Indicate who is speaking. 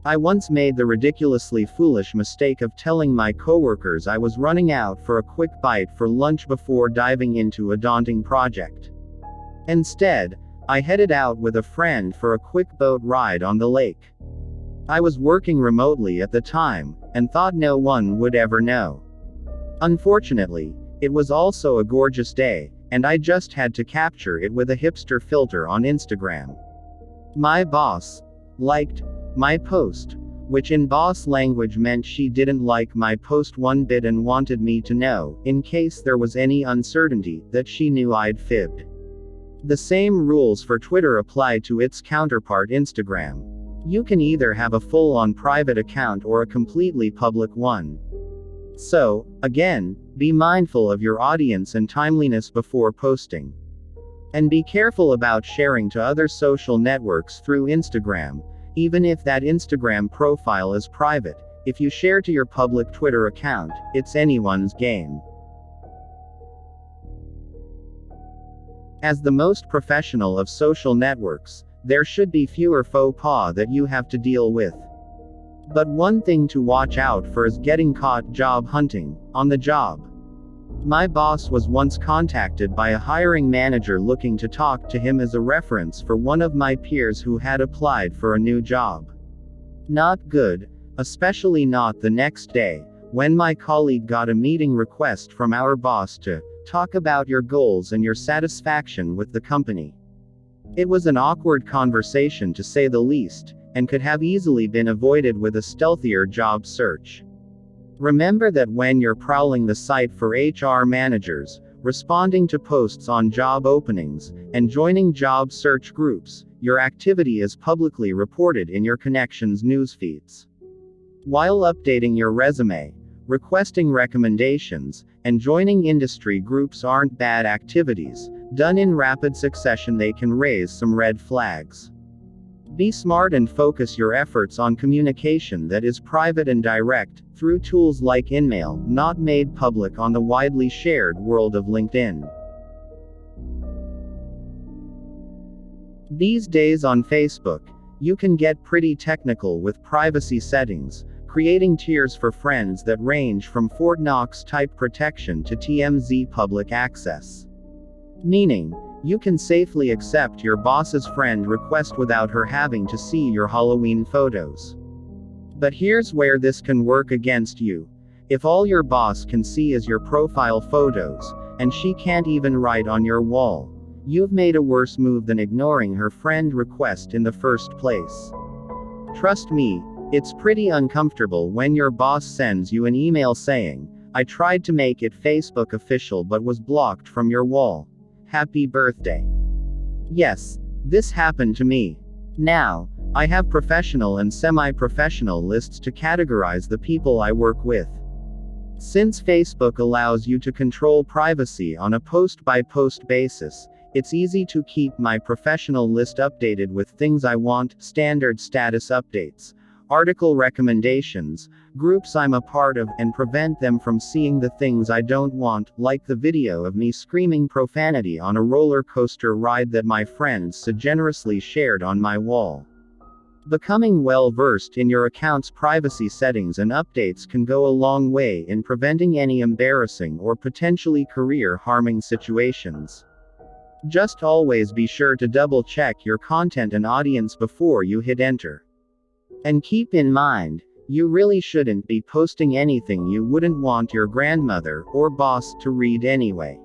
Speaker 1: I once made the ridiculously foolish mistake of telling my coworkers I was running out for a quick bite for lunch before diving into a daunting project. Instead, I headed out with a friend for a quick boat ride on the lake. I was working remotely at the time, and thought no one would ever know. Unfortunately, it was also a gorgeous day, and I just had to capture it with a hipster filter on Instagram. My boss liked my post, which in boss language meant she didn't like my post one bit and wanted me to know, in case there was any uncertainty, that she knew I'd fibbed. The same rules for Twitter apply to its counterpart Instagram. You can either have a full-on private account or a completely public one. So, again, be mindful of your audience and timeliness before posting. And be careful about sharing to other social networks through Instagram, even if that Instagram profile is private. If you share to your public Twitter account, it's anyone's game. As the most professional of social networks, there should be fewer faux pas that you have to deal with. But one thing to watch out for is getting caught job hunting on the job. My boss was once contacted by a hiring manager looking to talk to him as a reference for one of my peers who had applied for a new job. Not good, especially not the next day, when my colleague got a meeting request from our boss to talk about your goals and your satisfaction with the company. It was an awkward conversation to say the least, and could have easily been avoided with a stealthier job search. Remember that when you're prowling the site for HR managers, responding to posts on job openings, and joining job search groups, your activity is publicly reported in your connections newsfeeds. While updating your resume, requesting recommendations, and joining industry groups aren't bad activities. Done in rapid succession, they can raise some red flags. Be smart and focus your efforts on communication that is private and direct, through tools like InMail, not made public on the widely shared world of LinkedIn. These days on Facebook, you can get pretty technical with privacy settings, creating tiers for friends that range from Fort Knox type protection to TMZ public access. Meaning, you can safely accept your boss's friend request without her having to see your Halloween photos. But here's where this can work against you. If all your boss can see is your profile photos, and she can't even write on your wall, you've made a worse move than ignoring her friend request in the first place. Trust me, it's pretty uncomfortable when your boss sends you an email saying, "I tried to make it Facebook official but was blocked from your wall. Happy birthday." Yes, this happened to me. Now, I have professional and semi-professional lists to categorize the people I work with. Since Facebook allows you to control privacy on a post-by-post basis, it's easy to keep my professional list updated with things I want, standard status updates, article recommendations, groups I'm a part of, and prevent them from seeing the things I don't want, like the video of me screaming profanity on a roller coaster ride that my friends so generously shared on my wall. Becoming well-versed in your account's privacy settings and updates can go a long way in preventing any embarrassing or potentially career-harming situations. Just always be sure to double-check your content and audience before you hit enter. And keep in mind, you really shouldn't be posting anything you wouldn't want your grandmother or boss to read anyway.